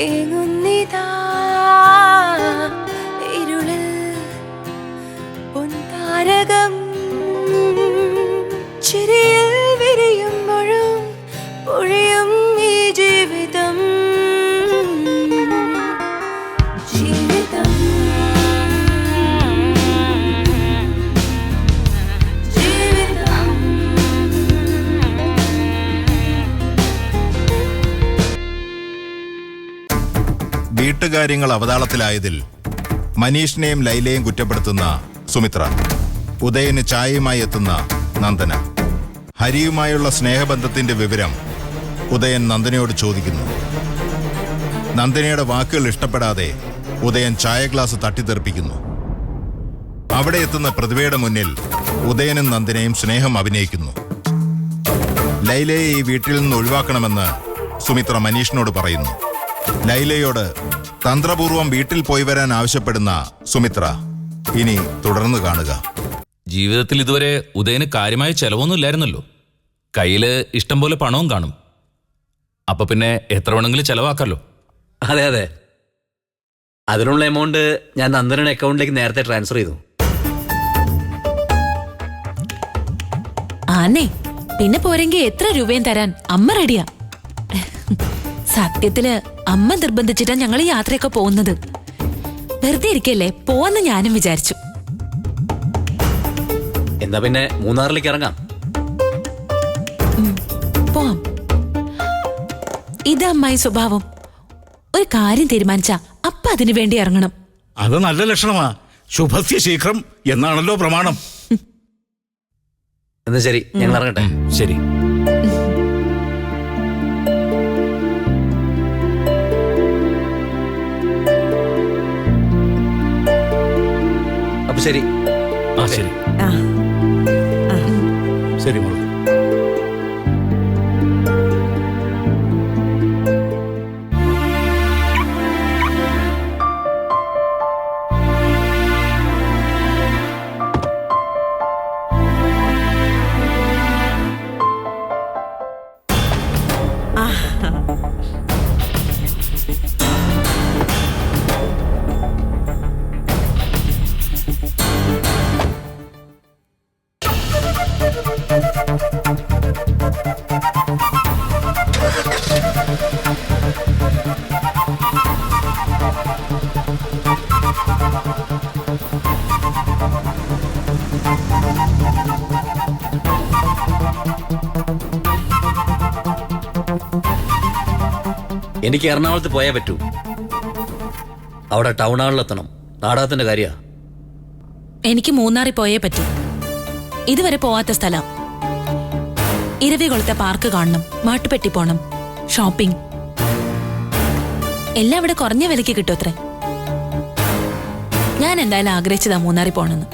ഏങ്ങുന്നിതാ ഇരുളിൽ പൊൻതാരകം ചിരിയിൽ വിരിയുമ്പോഴും പൊഴിയും ഈ ജീവിതം ജീവിതം ജീവിതം. വീട്ടുകാര്യങ്ങൾ അവതാളത്തിലായതിൽ മനീഷിനെയും ലൈലയെയും കുറ്റപ്പെടുത്തുന്ന സുമിത്ര, ഉദയന് ചായയുമായി എത്തുന്ന നന്ദന, ഹരിയുമായുള്ള സ്നേഹബന്ധത്തിന്റെ വിവരം ഉദയൻ നന്ദനയോട് ചോദിക്കുന്നു. നന്ദനയുടെ വാക്കുകൾ ഇഷ്ടപ്പെടാതെ ഉദയൻ ചായ ഗ്ലാസ് തട്ടിത്തെറിപ്പിക്കുന്നു. അവിടെ എത്തുന്ന പ്രതിഭയുടെ മുന്നിൽ ഉദയനും നന്ദനയും സ്നേഹം അഭിനയിക്കുന്നു. ലൈലയെ ഈ വീട്ടിൽ നിന്ന് ഒഴിവാക്കണമെന്ന് സുമിത്ര മനീഷിനോട് പറയുന്നു. ലൈലയോട് തന്ത്രപൂർവം വീട്ടിൽ പോയി വരാൻ ആവശ്യപ്പെടുന്ന സുമിത്ര ഇനി തുടർന്ന് കാണുക. ജീവിതത്തിൽ ഇതുവരെ ഉദയന് കാര്യമായ ചെലവൊന്നും ഇല്ലായിരുന്നല്ലോ. കയ്യില് ഇഷ്ടം പോലെ പണവും കാണും. അപ്പൊ പിന്നെ എത്ര വേണമെങ്കിലും ചെലവാക്കല്ലോ. അതെ അതെ, അതിനുള്ള എമൗണ്ട് ഞാൻ നന്ദനയുടെ അക്കൗണ്ടിലേക്ക് നേരത്തെ ട്രാൻസ്ഫർ ചെയ്തു. ആന്നേ, പിന്നെ പോരെങ്കിൽ എത്ര രൂപയും തരാൻ അമ്മ റെഡിയാ. സത്യത്തില് അമ്മ നിർബന്ധിച്ചിട്ടാ ഞങ്ങൾ ഈ യാത്രയൊക്കെ പോകുന്നത്. വെറുതെ ഇരിക്കല്ലേ, പോവാന്ന് ഞാനും വിചാരിച്ചു. എന്നാ പിന്നെ മൂന്നാറിലേക്ക് ഇറങ്ങാം. പോവാം. ഇത് അമ്മായി സ്വഭാവം. ഒരു കാര്യം തീരുമാനിച്ചാ അപ്പ അതിനു വേണ്ടി ഇറങ്ങണം. അത് നല്ല ലക്ഷണമാ. ശുഭസ്യ ശീഘ്രം എന്നാണല്ലോ പ്രമാണം. എന്നാ ശരി, ഞങ്ങൾ ഇറങ്ങട്ടെ. ശരി. അപ്പൊ ശരി. ആ ശരി. ശരി മോളെ. എനിക്ക് എറണാകുളത്ത് പോയേ പറ്റൂ. അവിടെ ടൗൺ ഹാളിലെത്തണം. നാടകത്തിന്റെ കാര്യ. എനിക്ക് മൂന്നാറിൽ പോയേ പറ്റൂ. ഇതുവരെ പോവാത്ത സ്ഥലം. ഇരവികുളത്തെ പാർക്ക് കാണണം, മാട്ടുപെട്ടി പോണം, ഷോപ്പിംഗ് എല്ലാം ഇവിടെ കുറഞ്ഞ വിലയ്ക്ക് കിട്ടുമത്രേ. ഞാൻ എന്തായാലും ആഗ്രഹിച്ചതാ മൂന്നാറിൽ പോണെന്ന്.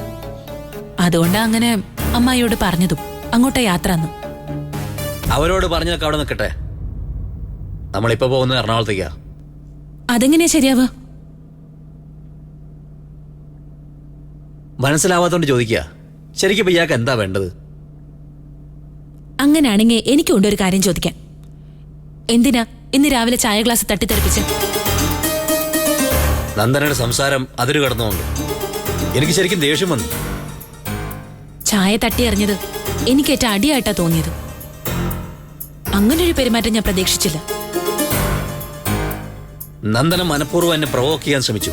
അതുകൊണ്ടാ അങ്ങനെ അമ്മായിയോട് പറഞ്ഞതും അങ്ങോട്ടാ യാത്ര എന്ന്. അവരോട് പറഞ്ഞതൊക്കെ അവിടെ നിൽക്കട്ടെ. നമ്മളിപ്പോ പോകുന്നത് എറണാകുളത്തേക്കാ. അതെങ്ങനെയാ ശരിയാവുക? മനസ്സിലാവാത്തോണ്ട് ചോദിക്കുക. ശരിക്കും ഇപ്പൊ ഇയാൾക്ക് എന്താ വേണ്ടത്? അങ്ങനെയാണെങ്കിൽ എനിക്കുണ്ട് ഒരു കാര്യം ചോദിക്കാൻ. എന്തിനാ ഇന്ന് രാവിലെ ചായ ഗ്ലാസ് തട്ടിത്തെറിപ്പിച്ച്? നന്ദനയുടെ സംസാരം അതിര് കടന്നുകൊണ്ട് എനിക്ക് ശരിക്കും ദേഷ്യം വന്നു. ചായ തട്ടി എറിഞ്ഞത് എനിക്കേറ്റ അടിയായിട്ടാ തോന്നിയത്. അങ്ങനൊരു പെരുമാറ്റം ഞാൻ പ്രതീക്ഷിച്ചില്ല. നന്ദന മനഃപൂർവ്വം എന്നെ പ്രൊവോക്ക് ചെയ്യാൻ ശ്രമിച്ചു.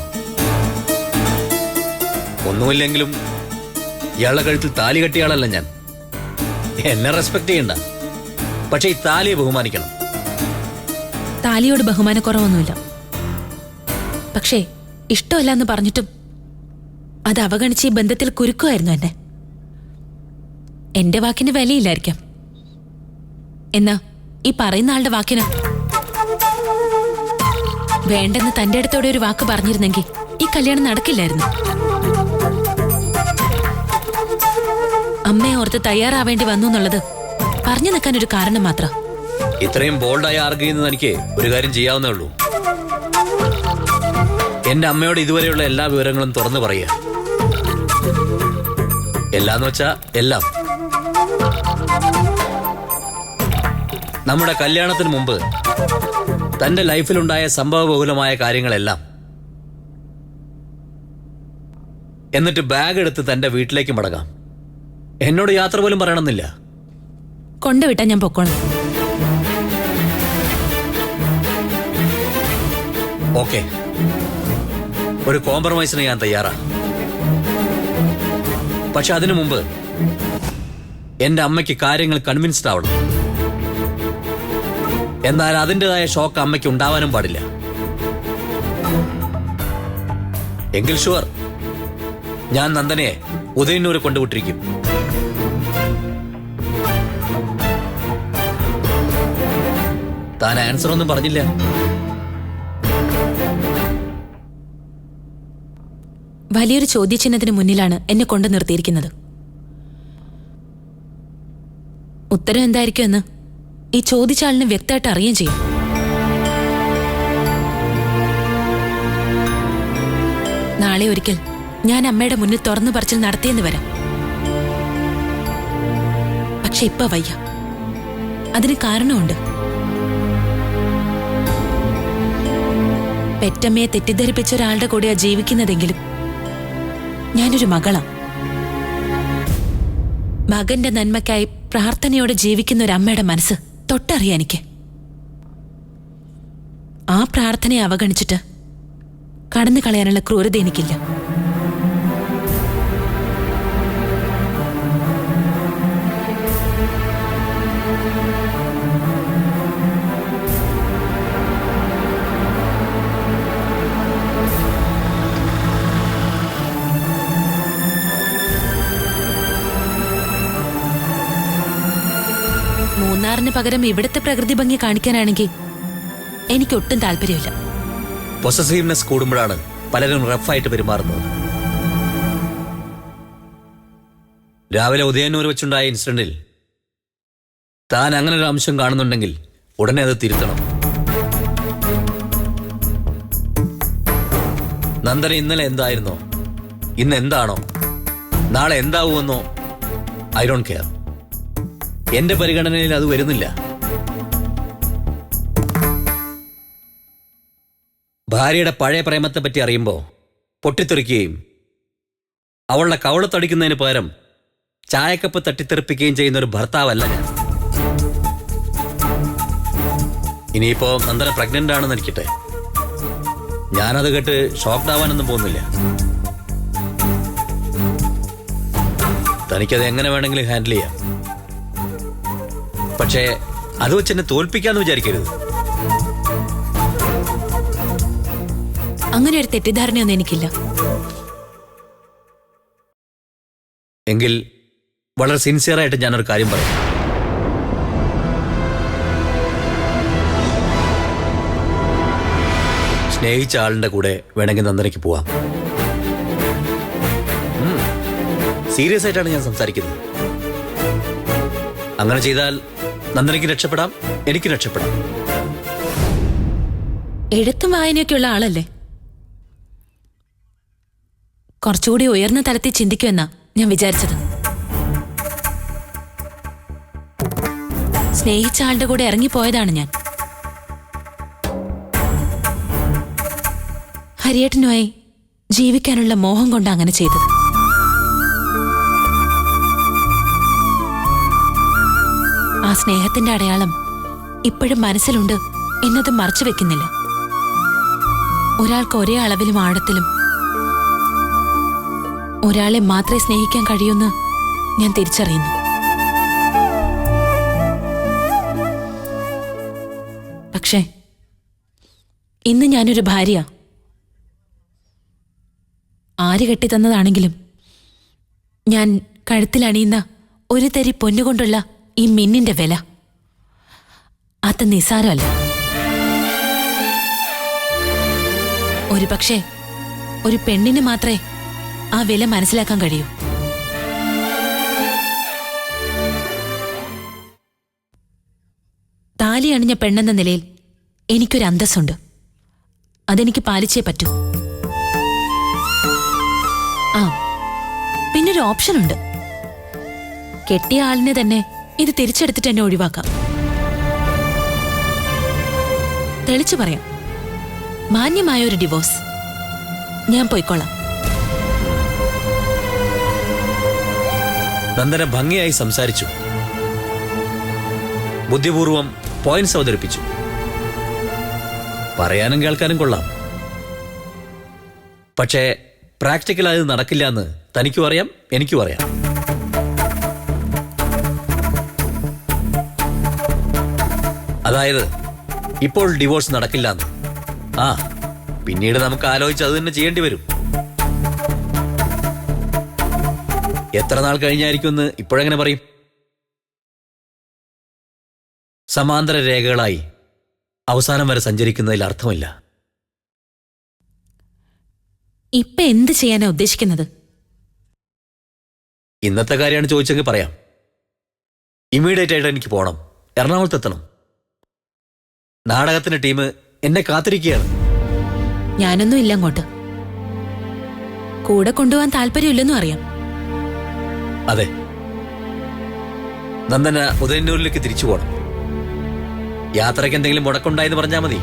ഒന്നുമില്ലെങ്കിലും ഇയാളുടെ കഴുത്തിൽ താലി കെട്ടിയാളല്ല ഞാൻ. എന്നെ റെസ്പെക്ട് ചെയ്യണ്ട, പക്ഷെ ഈ താലിയെ ബഹുമാനിക്കണം. താലിയോട് ബഹുമാനക്കുറവൊന്നുമില്ല. പക്ഷേ ഇഷ്ടമല്ല എന്ന് പറഞ്ഞിട്ടും അത് അവഗണിച്ച് ഈ ബന്ധത്തിൽ കുരുക്കുമായിരുന്നു എന്നെ. എന്റെ വാക്കിന് വിലയില്ലായിരിക്കാം. എന്നാ ഈ പറയുന്ന ആളുടെ വാക്കിന് വേണ്ടെന്ന് തന്റെ അടുത്തോടെ ഒരു വാക്ക് പറഞ്ഞിരുന്നെങ്കിൽ ഈ കല്യാണം നടക്കില്ലായിരുന്നു. അമ്മയെ ഓർത്ത് തയ്യാറാവേണ്ടി വന്നു എന്നുള്ളത് പറഞ്ഞു നിൽക്കാൻ ഒരു കാരണം മാത്രം. ഇത്രയും ബോൾഡായി ആർഗ്യൂ ചെയ്യുന്നത് എനിക്ക് ഒരു കാര്യം ചെയ്യാവുന്നേ ഉള്ളൂ. എന്റെ അമ്മയോട് ഇതുവരെയുള്ള എല്ലാ വിവരങ്ങളും തുറന്നു പറയുക. എല്ലാന്ന് വെച്ചാ എല്ലാം. നമ്മുടെ കല്യാണത്തിന് മുമ്പ് തന്റെ ലൈഫിലുണ്ടായ സംഭവബഹുലമായ കാര്യങ്ങളെല്ലാം എന്നിട്ട് ബാഗ് എടുത്ത് തന്റെ വീട്ടിലേക്ക് മടങ്ങാം. എന്നോട് യാത്ര പോലും പറയണമെന്നില്ല. കൊണ്ടുവിട്ടാ ഞാൻ പൊക്കോളാം. ഓക്കെ, ഒരു കോംപ്രമൈസിന് ഞാൻ തയ്യാറാ. പക്ഷെ അതിനു മുമ്പ് എന്റെ അമ്മയ്ക്ക് കാര്യങ്ങൾ കൺവിൻസ്ഡ് ആവണം. എന്നാൽ അതിൻ്റെതായ ഷോക്ക് അമ്മയ്ക്ക് ഉണ്ടാവാനും പാടില്ല. എങ്കിൽ ഷുവർ, ഞാൻ നന്ദനയെ ഉദയന്നൂർ കൊണ്ടുവിട്ടിരിക്കും. താൻ ആൻസർ ഒന്നും പറഞ്ഞില്ല. വലിയൊരു ചോദ്യചിഹ്നത്തിന് മുന്നിലാണ് എന്നെ കൊണ്ടു നിർത്തിയിരിക്കുന്നത്. ഉത്തരം എന്തായിരിക്കും എന്ന് ഈ ചോദിച്ചാളിന് വ്യക്തമായിട്ട് അറിയുകയും ചെയ്യും. നാളെ ഒരിക്കൽ ഞാൻ അമ്മയുടെ മുന്നിൽ തുറന്നു പറച്ചിൽ നടത്തിയെന്ന് വരാം. പക്ഷെ ഇപ്പൊ വയ്യ. അതിന് കാരണമുണ്ട്. പെറ്റമ്മയെ തെറ്റിദ്ധരിപ്പിച്ച ഒരാളുടെ കൂടെയാ ജീവിക്കുന്നതെങ്കിലും ഞാനൊരു മകളാ. മകന്റെ നന്മയ്ക്കായി പ്രാർത്ഥനയോടെ ജീവിക്കുന്ന ഒരു അമ്മയുടെ മനസ്സ് തൊട്ടറിയാം എനിക്ക്. ആ പ്രാർത്ഥനയെ അവഗണിച്ചിട്ട് കടന്നു കളയാനുള്ള ക്രൂരത എനിക്കില്ല. മൂന്നാറിന് പകരം ഇവിടുത്തെ പ്രകൃതി ഭംഗി കാണിക്കാനാണെങ്കിൽ എനിക്കൊട്ടും താല്പര്യമില്ല. പൊസസീവ്നെസ് കൂടുമ്പോഴാണ് പലരും റഫായിട്ട് പെരുമാറുന്നത്. രാവിലെ ഉദയന്നൂർ വെച്ചുണ്ടായ ഇൻസിഡന്റിൽ താൻ അങ്ങനെ ഒരു അംശം കാണുന്നുണ്ടെങ്കിൽ ഉടനെ അത് തിരുത്തണം. നന്ദന ഇന്നലെ എന്തായിരുന്നോ, ഇന്ന് എന്താണോ, നാളെ എന്താവുമെന്നോ ഐ ഡോണ്ട് കെയർ. എന്റെ പരിഗണനയിൽ അത് വരുന്നില്ല. ഭാര്യയുടെ പഴയ പ്രേമത്തെ പറ്റി അറിയുമ്പോൾ പൊട്ടിത്തെറിക്കുകയും അവളുടെ കവളത്തടിക്കുന്നതിന് പകരം ചായക്കപ്പ് തട്ടിത്തെറിപ്പിക്കുകയും ചെയ്യുന്ന ഒരു ഭർത്താവല്ല ഞാൻ. ഇനിയിപ്പോ നന്ദന പ്രഗ്നന്റ് ആണെന്ന് ഇരിക്കട്ടെ, ഞാനത് കേട്ട് ഷോക്ക്ഡ് ആവാനൊന്നും പോകുന്നില്ല. തനിക്കത് എങ്ങനെ വേണമെങ്കിലും ഹാൻഡിൽ ചെയ്യാം. പക്ഷേ അത് വെച്ച് എന്നെ തോൽപ്പിക്കാന്ന് വിചാരിക്കരുത്. അങ്ങനെ ഒരു തെറ്റിദ്ധാരണയൊന്നും എനിക്കില്ല. എങ്കിൽ വളരെ സിൻസിയറായിട്ട് ഞാനൊരു കാര്യം പറയാം. സ്നേഹിച്ച ആളിന്റെ കൂടെ വേണമെങ്കിൽ നന്ദനയ്ക്ക് പോവാം. സീരിയസ് ആയിട്ടാണ് ഞാൻ സംസാരിക്കുന്നത്. അങ്ങനെ ചെയ്താൽ നന്ദനയ്ക്ക് രക്ഷപ്പെടാം, എനിക്ക് രക്ഷപ്പെടാം. എഴുത്തും വായനയൊക്കെയുള്ള ആളല്ലേ? കുറച്ചുകൂടി ഉയർന്ന തലത്തിൽ ചിന്തിക്കുമെന്നാ ഞാൻ വിചാരിച്ചത്. സ്നേഹിച്ച ആളുടെ കൂടെ ഇറങ്ങിപ്പോയതാണ് ഞാൻ. ഹരിയേട്ടനുമായി ജീവിക്കാനുള്ള മോഹം കൊണ്ട് അങ്ങനെ ചെയ്തത്. ആ സ്നേഹത്തിന്റെ അടയാളം ഇപ്പോഴും മനസ്സിലുണ്ട് എന്നത് മറച്ചു വെക്കുന്നില്ല. ഒരാൾക്ക് ഒരേ അളവിലും ആഴത്തിലും ഒരാളെ മാത്രമേ സ്നേഹിക്കാൻ കഴിയൂന്ന് ഞാൻ തിരിച്ചറിയുന്നു. പക്ഷേ ഇന്ന് ഞാനൊരു ഭാര്യ. ആര് കെട്ടിത്തന്നതാണെങ്കിലും ഞാൻ കഴുത്തിലണിയുന്ന ഒരു തരി പൊന്നുകൊണ്ടുള്ള ഈ മിന്നിന്റെ വില അത് നിസാരമല്ല. ഒരു പക്ഷേ ഒരു പെണ്ണിന് മാത്രമേ ആ വില മനസ്സിലാക്കാൻ കഴിയൂ. താലി അണിഞ്ഞ പെണ്ണെന്ന നിലയിൽ എനിക്കൊരു അന്തസ്സുണ്ട്. അതെനിക്ക് പാലിച്ചേ പറ്റൂ. ആ, പിന്നൊരു ഓപ്ഷനുണ്ട്. കെട്ടിയ ആളിനെ തന്നെ ഇത് തിരിച്ചെടുത്തിട്ട് എന്നെ ഒഴിവാക്കാം. തെളിച്ചു പറയാം. മാന്യമായ ഒരു ഡിവോഴ്സ്. ഞാൻ പോയിക്കോളാം. നന്ദന ഭംഗിയായി സംസാരിച്ചു, ബുദ്ധിപൂർവം പോയിന്റ്സ് അവതരിപ്പിച്ചു. പറയാനും കേൾക്കാനും കൊള്ളാം. പക്ഷേ പ്രാക്ടിക്കലായി അത് നടക്കില്ല എന്ന് തനിക്കും അറിയാം, എനിക്കും അറിയാം. അതായത് ഇപ്പോൾ ഡിവോഴ്സ് നടക്കില്ല എന്ന്. ആ, പിന്നീട് നമുക്ക് ആലോചിച്ച് അത് തന്നെ ചെയ്യേണ്ടി വരും. എത്ര നാൾ കഴിഞ്ഞായിരിക്കുമെന്ന് ഇപ്പോഴെങ്ങനെ പറയും? സമാന്തര രേഖകളായി അവസാനം വരെ സഞ്ചരിക്കുന്നതിൽ അർത്ഥമില്ല. ഇപ്പൊ എന്ത് ചെയ്യാനാ ഉദ്ദേശിക്കുന്നത്? ഇന്നത്തെ കാര്യമാണ് ചോദിച്ചെങ്കിൽ പറയാം. ഇമ്മീഡിയറ്റ് ആയിട്ട് എനിക്ക് പോകണം, എറണാകുളത്ത് എത്തണം. നാടകത്തിന്റെ ടീം എന്നെ കാത്തിരിക്കുകയാണ്. ഞാനൊന്നും ഇല്ല അങ്ങോട്ട്. കൂടെ കൊണ്ടുപോകാൻ താല്പര്യമില്ലെന്നും അറിയാം. അതെ, നന്ദന ഉദയന്നൂരിലേക്ക് തിരിച്ചു പോകണം. യാത്രയ്ക്ക് എന്തെങ്കിലും മുടക്കുണ്ടായെന്ന് പറഞ്ഞാൽ മതി.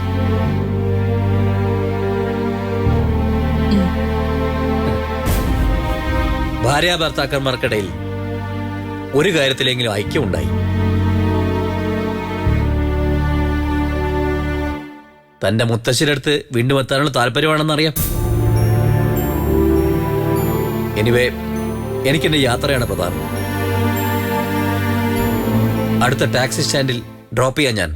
ഭാര്യ ഭർത്താക്കന്മാർക്കിടയിൽ ഒരു കാര്യത്തിലെങ്കിലും ഐക്യമുണ്ടായി. തന്റെ മുത്തശ്ശിയുടെ വീണ്ടും എത്താനുള്ള താല്പര്യമാണെന്നറിയാം. എനിവേ, എനിക്കെന്റെ യാത്രയാണ് പ്രധാനം. അടുത്ത ടാക്സി സ്റ്റാൻഡിൽ ഡ്രോപ്പ് ചെയ്യാൻ ഞാൻ.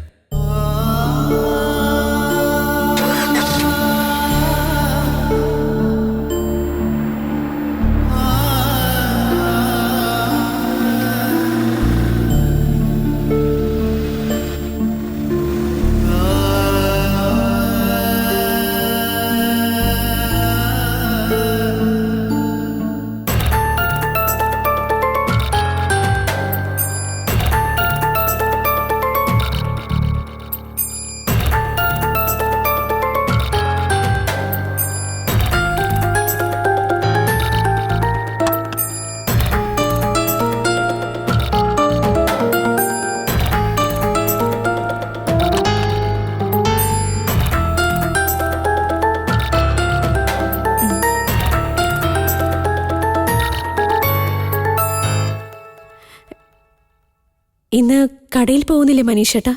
ഇന്ന് കടയിൽ പോകുന്നില്ലേ മനീഷേട്ടാ?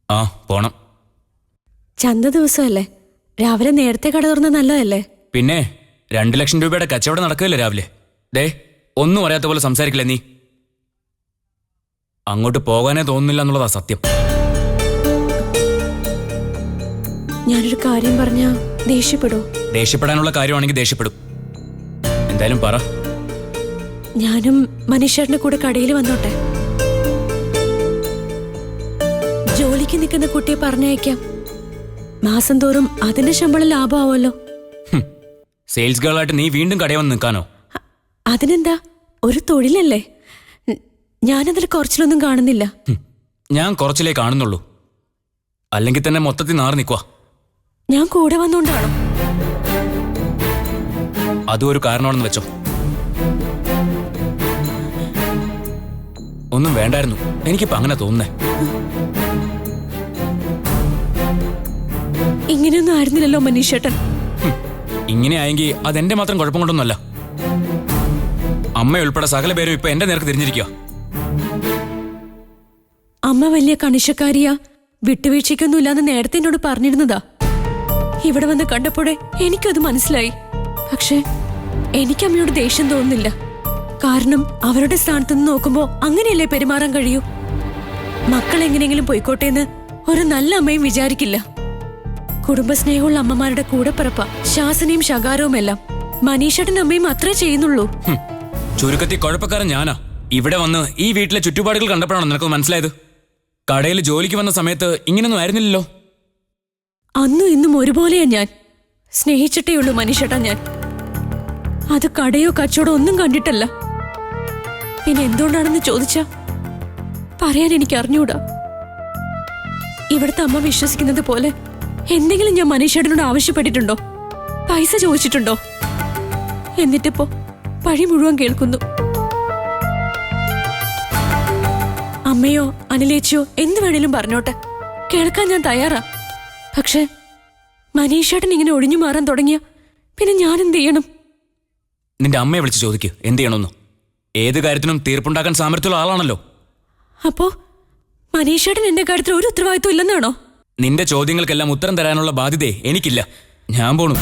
ആ, പോണം. ചന്ത ദിവസമല്ലേ, രാവിലെ നേരത്തെ കട തുറന്ന നല്ലതല്ലേ? പിന്നെ 2 ലക്ഷം രൂപയുടെ കച്ചവടം നടക്കുകയല്ലേ രാവിലെ. ദേ, ഒന്നും അറിയാത്ത പോലെ സംസാരിക്കില്ലേ നീ. അങ്ങോട്ട് പോകാനേ തോന്നുന്നില്ല എന്നുള്ളതാ സത്യം. ഞാനൊരു കാര്യം പറഞ്ഞാ ദേഷ്യപ്പെടൂ? ദേഷ്യപ്പെടാനുള്ള കാര്യമാണെങ്കിൽ ദേഷ്യപ്പെടും. എന്തായാലും പറ. ഞാനും മനീഷേട്ടന്റെ കൂടെ കടയിൽ വന്നോട്ടെ? ജോലിക്ക് നിൽക്കുന്ന കുട്ടിയെ പറഞ്ഞയക്കാം. മാസം തോറും അതിന്റെ ശമ്പളം ലാഭമാവല്ലോ. സെയിൽസ് ഗേളായിട്ട് നീ വീണ്ടും കടയിൽ വന്ന് നിൽക്കാനോ? അതിനെന്താ, ഒരു തൊഴിലല്ലേ. ഞാനതിൽ കുറച്ചിലൊന്നും കാണുന്നില്ല. ഞാൻ കുറച്ചിലേ കാണുന്നുള്ളൂ. അല്ലെങ്കിൽ തന്നെ മൊത്തത്തിൽ നാറി നിൽക്കുക. ഞാൻ കൂടെ വന്നോണ്ടാണോ? അതും ഒരു കാരണമാണെന്ന് വെച്ചോ. ഒന്നും വേണ്ടായിരുന്നു, എനിക്കിപ്പോ അങ്ങനെ തോന്നുന്നേ. ഇങ്ങനെയൊന്നും ആയിരുന്നില്ലല്ലോ മനീഷേട്ടൻ. ഇങ്ങനെ ആയെങ്കിൽ അതെന്റെ മാത്രം കുഴപ്പം കൊണ്ടൊന്നുമല്ല. അമ്മയുൾപ്പെടെ സകല പേരും ഇപ്പൊ എന്റെ നേർക്ക് തിരിഞ്ഞിരിക്കുക. അമ്മ വലിയ കണിശക്കാരിയാ, വിട്ടുവീഴ്ചയ്ക്കൊന്നുമില്ലാന്ന് നേരത്തെ എന്നോട് പറഞ്ഞിരുന്നതാ. ഇവിടെ വന്ന് കണ്ടപ്പോഴേ എനിക്കത് മനസ്സിലായി. പക്ഷെ എനിക്ക് അമ്മയോട് ദേഷ്യം തോന്നുന്നില്ല. കാരണം അവരുടെ സ്ഥാനത്ത് നിന്ന് നോക്കുമ്പോ അങ്ങനെയല്ലേ പെരുമാറാൻ കഴിയൂ. മക്കൾ എങ്ങനെയെങ്കിലും പോയിക്കോട്ടെ എന്ന് ഒരു നല്ല അമ്മയും വിചാരിക്കില്ല. കുടുംബസ്നേഹമുള്ള അമ്മമാരുടെ കൂടെ പിറപ്പ ശാസനയും ശകാരവും എല്ലാം മനീഷേട്ടൻ അമ്മയും അത്രേ ചെയ്യുന്നുള്ളൂ. ചുരുക്കത്തിൽ കുഴപ്പക്കാരൻ ഞാനാ. ഇവിടെ വന്ന് ഈ വീട്ടിലെ ചുറ്റുപാടുകൾ കണ്ടപ്പോഴാണ് നിനക്ക് മനസ്സിലായത്. കടയിൽ ജോലിക്ക് വന്ന സമയത്ത് ഇങ്ങനൊന്നും ആയിരുന്നില്ലല്ലോ. അന്നും ഇന്നും ഒരുപോലെയാ ഞാൻ. സ്നേഹിച്ചിട്ടേ ഉള്ളൂ മനീഷേട്ടാ ഞാൻ. അത് കടയോ കച്ചവടോ ഒന്നും കണ്ടിട്ടല്ല. പിന്നെ എന്തുകൊണ്ടാണെന്ന് ചോദിച്ചാ പറയാൻ എനിക്ക് അറിഞ്ഞൂടാ. ഇവിടുത്തെ അമ്മ വിശ്വസിക്കുന്നത് പോലെ എന്തെങ്കിലും ഞാൻ മനീഷേട്ടനോട് ആവശ്യപ്പെട്ടിട്ടുണ്ടോ? പൈസ ചോദിച്ചിട്ടുണ്ടോ? എന്നിട്ടിപ്പോ പഴി മുഴുവൻ കേൾക്കുന്നു. അമ്മയോ അനിലേച്ചിയോ എന്ത് വേണേലും പറഞ്ഞോട്ടെ, കേൾക്കാൻ ഞാൻ തയ്യാറാ. പക്ഷെ മനീഷേട്ടൻ ഇങ്ങനെ ഒഴിഞ്ഞു മാറാൻ തുടങ്ങിയ പിന്നെ ഞാൻ എന്ത് ചെയ്യണം? നിന്റെ അമ്മയെ വിളിച്ച് ചോദിക്ക് എന്ത് ചെയ്യണമെന്ന്. ഏത് കാര്യത്തിനും തീർപ്പുണ്ടാക്കാൻ സാമർത്ഥ്യമുള്ള ആളാണല്ലോ. അപ്പോ മനീഷേട്ടൻ എന്റെ കാര്യത്തിൽ ഒരു ഉത്തരവാദിത്വം ഇല്ലെന്നാണോ? നിന്റെ ചോദ്യങ്ങൾക്കെല്ലാം ഉത്തരം തരാനുള്ള ബാധ്യത എനിക്കില്ല. ഞാൻ പോണു.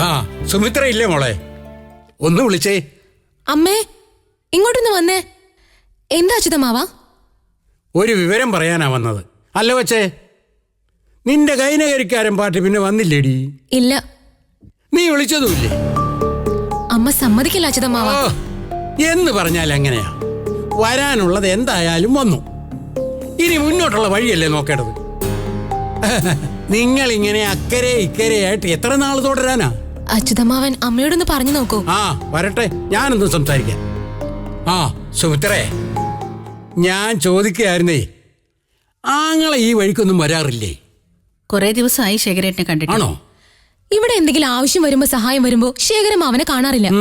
ആ സുമിത്ര ഇല്ലേ മോളെ? ഒന്ന് വിളിച്ചേ. അമ്മേ, ഇങ്ങോട്ടൊന്ന് വന്നേ. എന്താ അച്യുതമാവാ? ഒരു വിവരം പറയാനാ വന്നത്. അല്ല വച്ചേ, നിന്റെ കൈനകരിക്കാരൻ പാർട്ടി പിന്നെ വന്നില്ലേടി? ഇല്ല. നീ വിളിച്ചതുമില്ലേ? അമ്മ സമ്മതിക്കില്ല അച്യുതമാവാ. ഓ, എന്ന് പറഞ്ഞാൽ എങ്ങനെയാ? വരാനുള്ളത് എന്തായാലും വന്നു. ഇനി മുന്നോട്ടുള്ള വഴിയല്ലേ നോക്കേണ്ടത്. നിങ്ങൾ ഇങ്ങനെ അക്കരെ ഇക്കരെയായിട്ട് എത്ര നാൾ തുടരാനാ? അച്യുതമാവൻ അമ്മയോടൊന്ന് പറഞ്ഞു നോക്കൂ. ആ വരട്ടെ, ഞാനൊന്ന് സംസാരിക്കാം. ആ സുമിത്രേ, ഞാൻ ചോദിക്കുകയായിരുന്നേ, ആങ്ങളെ ഈ വഴിക്കൊന്നും വരാറില്ലേ? കുറെ ദിവസമായി ശേഖരേട്ടനെ കണ്ടിട്ട്. ആണോ? ഇവിടെ എന്തെങ്കിലും ആവശ്യം വരുമ്പോ സഹായം വരുമ്പോ ശേഖരമാവനെ കാണാറില്ല.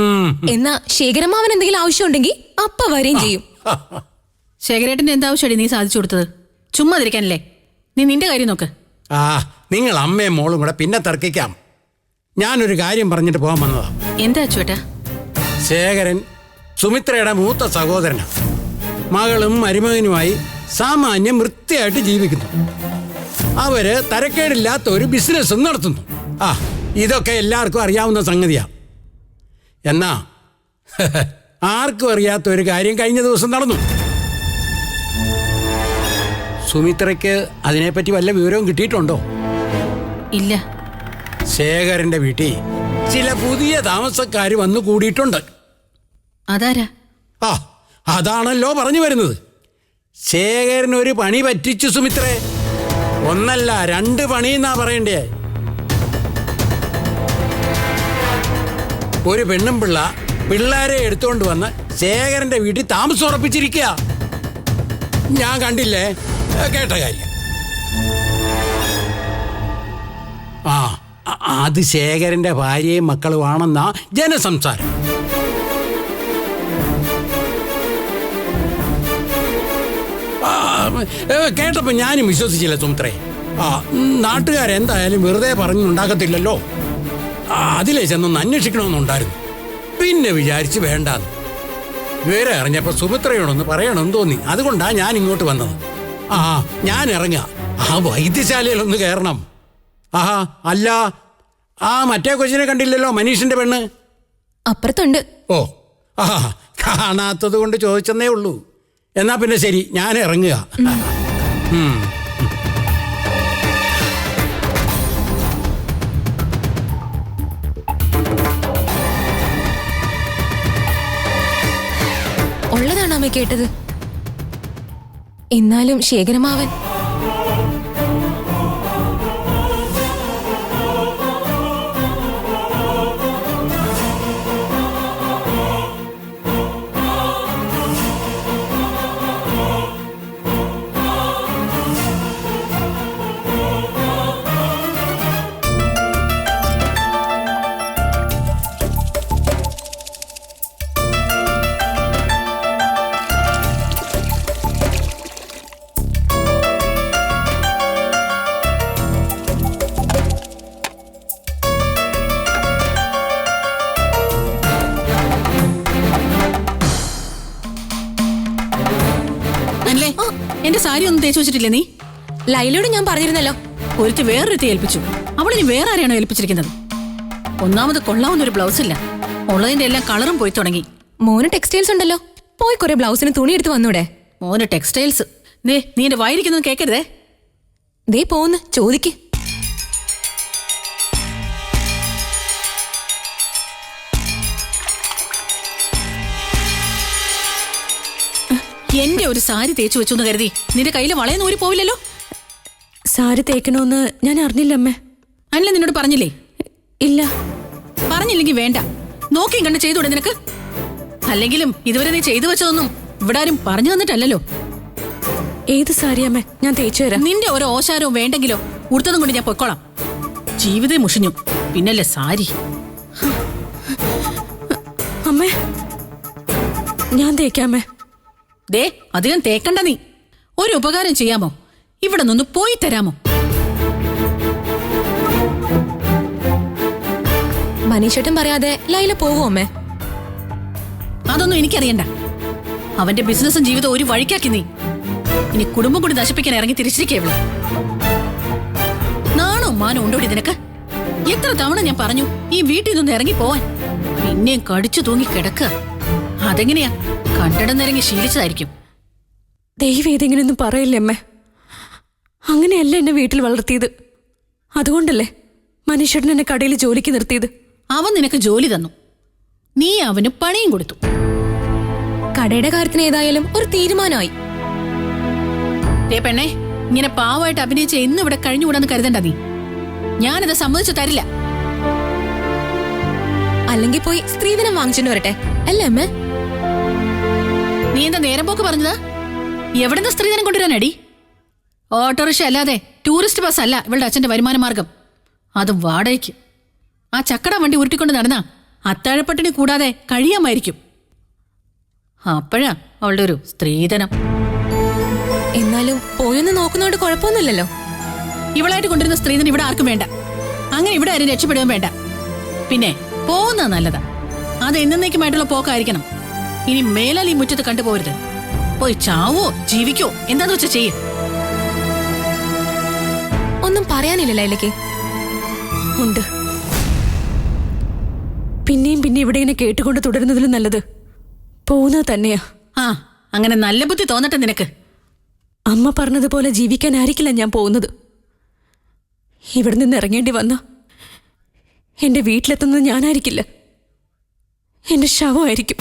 എന്നാ ശേഖരമാവൻ എന്തെങ്കിലും ആവശ്യം ഉണ്ടെങ്കിൽ അപ്പ വരെയും ചെയ്യും. ശേഖരേട്ടന്റെ എന്താവശ്യമാണ് നീ സാധിച്ചു കൊടുത്തത്? ചുമ്മാ തിരിക്കാനല്ലേ? നീ നിന്റെ കാര്യം നോക്ക്. ആ നിങ്ങൾ അമ്മയും മോളും കൂടെ പിന്നെ തർക്കിക്കാം. ഞാനൊരു കാര്യം പറഞ്ഞിട്ട് പോകാൻ വന്നതാ. എന്താ അച്ചുവേട്ടാ? ശേഖരൻ സുമിത്രയുടെ മൂത്ത സഹോദരനാണ്. മകളും മരുമകനുമായി സാമാന്യം വൃത്തിയായിട്ട് ജീവിക്കുന്നു. അവര് തരക്കേടില്ലാത്ത ഒരു ബിസിനസ്സും നടത്തുന്നു. ആ ഇതൊക്കെ എല്ലാവർക്കും അറിയാവുന്ന സംഗതിയാ. എന്നാ ആർക്കും അറിയാത്ത ഒരു കാര്യം കഴിഞ്ഞ ദിവസം നടന്നു. സുമിത്രയ്ക്ക് അതിനെപ്പറ്റി വല്ല വിവരവും കിട്ടിയിട്ടുണ്ടോ? ഇല്ല. ശേഖരന്റെ വീട്ടിൽ ചില പുതിയ താമസക്കാര് വന്നു കൂടിയിട്ടുണ്ട്. അതാരാ? ആ അതാണല്ലോ പറഞ്ഞു വരുന്നത്. ശേഖരൻ ഒരു പണി പറ്റിച്ചു സുമിത്രേ. ഒന്നല്ല 2 പണി എന്നാ പറയണ്ടേ. ഒരു പെണ്ണും പിള്ളേരെ എടുത്തുകൊണ്ട് വന്ന് ശേഖരന്റെ വീട്ടിൽ താമസം ഉറപ്പിച്ചിരിക്കുക. ഞാൻ കണ്ടില്ലേ, കേട്ട കാര്യം. ആ അത് ശേഖരന്റെ ഭാര്യയും മക്കളുമാണെന്നാ ജനസംസാരം. കേട്ടപ്പോ ഞാനും വിശ്വസിച്ചില്ല സുമിത്രേ. ആ നാട്ടുകാരെന്തായാലും വെറുതെ പറഞ്ഞുണ്ടാക്കത്തില്ലല്ലോ. അതിലേ ചെന്നൊന്ന് അന്വേഷിക്കണമെന്നുണ്ടായിരുന്നു. പിന്നെ വിചാരിച്ച് വേണ്ടാന്ന്. വിവരം അറിഞ്ഞപ്പോ സുമിത്രയോടൊന്ന് പറയണമെന്ന് തോന്നി. അതുകൊണ്ടാ ഞാൻ ഇങ്ങോട്ട് വന്നത്. ആ ഞാൻ ഇറങ്ങുക. ആ വൈദ്യശാലയിലൊന്ന് കയറണം. ആഹാ അല്ല, ആ മറ്റേ കൊച്ചിനെ കണ്ടില്ലല്ലോ, മനീഷിന്റെ പെണ്ണ്? അപ്പുറത്തുണ്ട്. ഓ ആ കാണാത്തത് കൊണ്ട് ചോദിച്ചെന്നേ ഉള്ളൂ. എന്നാ പിന്നെ ശരി, ഞാൻ ഇറങ്ങുക. ഉള്ളതാണ് അമ്മ കേട്ടത്. എന്നാലും ശേഖരമാവൻ എന്റെ സാരി ഒന്നും തേച്ചു വെച്ചിട്ടില്ലേ നീ? ലൈലയോട് ഞാൻ പറഞ്ഞിരുന്നല്ലോ. ഒരുത്തി വേറൊരുത്തി ഏൽപ്പിച്ചു. അവളിനി വേറെ ആരെയാണോ ഏൽപ്പിച്ചിരിക്കുന്നത്? ഒന്നാമത് കൊള്ളാവുന്നൊരു ബ്ലൗസ് ഇല്ല. ഉള്ളതിന്റെ എല്ലാം കളറും പോയി തുടങ്ങി. മോന് ടെക്സ്റ്റൈൽസ് ഉണ്ടല്ലോ, പോയി കുറെ ബ്ലൗസിന് തുണി എടുത്ത് വന്നൂടെ? മോന് ടെക്സ്റ്റൈൽസ്? നീ എന്റെ വായിരിക്കുന്നത് കേക്കരുതേ. ദേ പോന്ന് ചോദിക്ക്. എന്റെ ഒരു സാരി തേച്ചു വെച്ചു എന്ന് കരുതി നിന്റെ കയ്യിൽ വളയെന്ന് ഊരി പോവില്ലല്ലോ. സാരി തേക്കണോന്ന് ഞാൻ അറിഞ്ഞില്ല അമ്മേ. അല്ല നിന്നോട് പറഞ്ഞില്ലേ? ഇല്ല. പറഞ്ഞില്ലെങ്കിൽ വേണ്ട, നോക്കിയും കണ്ട് ചെയ്തൂടെ നിനക്ക്? അല്ലെങ്കിലും ഇതുവരെ നീ ചെയ്തു വെച്ചതൊന്നും ഇവിടെ ആരും പറഞ്ഞു തന്നിട്ടല്ലോ. ഏത് സാരി അമ്മേ? ഞാൻ തേച്ചു തരാം. നിന്റെ ഓരോ ഓശാരവും വേണ്ടെങ്കിലോ ഉടുത്തതും കൊണ്ട് ഞാൻ പൊയ്ക്കോളാം. ജീവിതം മുഷിഞ്ഞു, പിന്നല്ലേ സാരി. അമ്മേ, ഞാൻ തേക്കാമേ. ദേ അധികം തേക്കണ്ട. നീ ഒരു ഉപകാരം ചെയ്യാമോ? ഇവിടെ നിന്ന് പോയി തരാമോ? മനീഷേട്ടൻ പറയാതെ ലൈല പോവോ അമ്മേ? അതൊന്നും എനിക്കറിയണ്ട. അവന്റെ ബിസിനസ്സും ജീവിതം ഒരു വഴിക്കാക്കി നീ. ഇനി കുടുംബം കൂടി നശിപ്പിക്കാൻ ഇറങ്ങി തിരിച്ചിരിക്കേ ഇവിടെ. നാണോ മാനോ ഉണ്ടോടി നിനക്ക്? എത്ര തവണ ഞാൻ പറഞ്ഞു ഈ വീട്ടിൽ നിന്ന് ഇറങ്ങി പോവാൻ. പിന്നെയും കടിച്ചു തൂങ്ങി കിടക്കുക. അതെങ്ങനെയാ? കണ്ടിടന്നിറങ്ങി ശീലിച്ചതായിരിക്കും. ദൈവം ഏതെങ്ങനെയൊന്നും പറയില്ലേ അമ്മേ. അങ്ങനെയല്ല എന്നെ വീട്ടിൽ വളർത്തിയത്. അതുകൊണ്ടല്ലേ മനീഷേട്ടൻ എന്നെ കടയിൽ ജോലിക്ക് നിർത്തിയത്. അവൻ നിനക്ക് ജോലി തന്നു, നീ അവന് പണിയും കൊടുത്തു. കടയുടെ കാര്യത്തിന് ഏതായാലും ഒരു തീരുമാനമായി. പെണ്ണെ, ഇങ്ങനെ പാവമായിട്ട് അഭിനയിച്ച എന്നും ഇവിടെ കഴിഞ്ഞുകൂടാന്ന് കരുതണ്ട നീ. ഞാനിത് സമ്മതിച്ചു തരില്ല. അല്ലെങ്കിൽ പോയി സ്ത്രീധനം വാങ്ങിച്ചിട്ട് വരട്ടെ, അല്ലേ അമ്മേ? നീ എന്താ നേരം പോക്ക് പറഞ്ഞതാ? എവിടെന്ന് സ്ത്രീധനം കൊണ്ടുവരാനടി? ഓട്ടോറിക്ഷ അല്ലാതെ ടൂറിസ്റ്റ് ബസ് അല്ല ഇവളുടെ അച്ഛന്റെ വരുമാന മാർഗം. അതും വാടകയ്ക്ക്. ആ ചക്കട വണ്ടി ഉരുട്ടിക്കൊണ്ട് നടന്നാ അത്താഴപ്പട്ടിണി കൂടാതെ കഴിയാമായിരിക്കും. അപ്പോഴാ അവളുടെ ഒരു സ്ത്രീധനം. എന്നാലും പോയൊന്ന് നോക്കുന്നോണ്ട് കുഴപ്പമൊന്നുമില്ലല്ലോ. ഇവളായിട്ട് കൊണ്ടിരുന്ന സ്ത്രീധനം ഇവിടെ ആർക്കും വേണ്ട. അങ്ങനെ ഇവിടെ ആരും രക്ഷപ്പെടുകയും വേണ്ട. പിന്നെ പോകുന്നത് നല്ലതാ. അത് എന്നേക്കുമായിട്ടുള്ള പോക്കായിരിക്കണം. ഇനി മേലാൽ ഈ മുറ്റത്ത് കണ്ടുപോകരുത്. പോയി ചാവോ ജീവിക്കോ എന്താന്ന് വെച്ചാ ചെയ്യും. ഒന്നും പറയാനില്ല ലൈലയ്ക്ക്? ഉണ്ട്. പിന്നെയും പിന്നെ ഇവിടെ ഇങ്ങനെ കേട്ടുകൊണ്ട് തുടരുന്നതിലും നല്ലത് പോകുന്നത് തന്നെയാ. ആ, അങ്ങനെ നല്ല ബുദ്ധി തോന്നട്ടെ നിനക്ക്. അമ്മ പറഞ്ഞതുപോലെ ജീവിക്കാനായിരിക്കില്ല ഞാൻ പോകുന്നത്. ഇവിടെ നിന്ന് ഇറങ്ങേണ്ടി വന്ന എന്റെ വീട്ടിലെത്തുന്നത് ഞാനായിരിക്കില്ല, എന്റെ ശവമായിരിക്കും.